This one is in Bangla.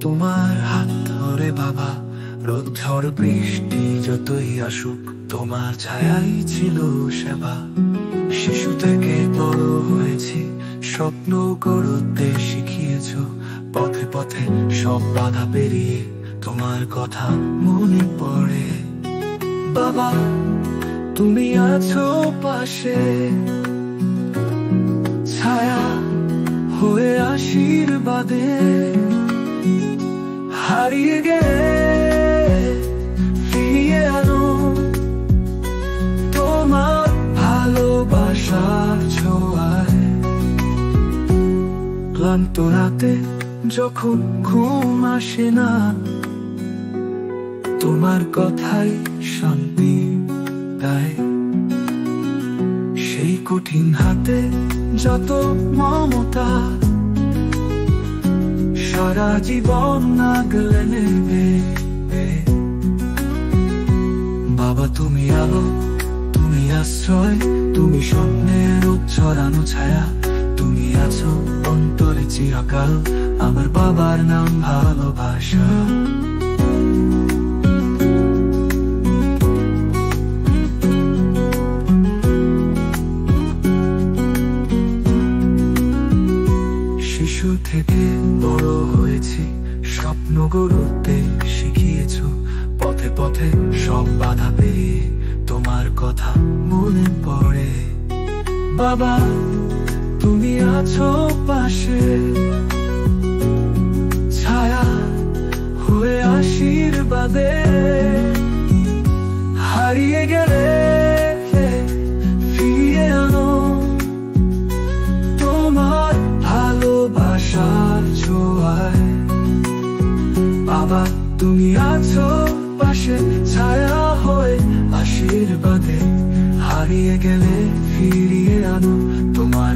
তোমার হাত ধরে বাবা, রোদ ঝড় বৃষ্টি যতই আসুক, তোমার ছায়াই ছিল সেবা। শিশু থেকে বড় হয়েছি, স্বপ্ন করতে শিখিয়েছ। পথে পথে সব বাধা পেরিয়ে তোমার কথা মনে পড়ে। বাবা তুমি আছো পাশে, ছায়া হয়ে আশীর্বাদে। হারিয়ে গেলে ফিরিয়ে আনো তোমার ভালোবাসার ছোঁয়ায়। ক্লান্ত রাতে যখন ঘুম আসে না, তোমার কথাই শান্তি দেয়। সেই কঠিন হাতে যত মমতা, সারা জীবন আগলে নেবে। বাবা তুমি আলো, তুমি আশ্রয়, তুমি স্বপ্নের ছড়ানো ছায়া। তুমি আছো অন্তরে চিরকাল, আমার বাবার নাম ভালোবাসা। শিশু থেকে বড় হয়েছি, স্বপ্ন গড়তে শিখিয়েছ। পথে পথে সব বাধা পেরিয়ে তোমার কথা মনে পড়ে। বাবা তুমি আছো পাশে, ছায়া হয়ে আশীর্বাদে। হারিয়ে গেলে ফিরিয়ে আনো তোমার ভালোবাসার ছোঁয়ায়। বাবা তুমি আছো পাশে, ছায়া হয়ে আশীর্বাদে। হারিয়ে গেলে ফিরিয়ে আনো তোমার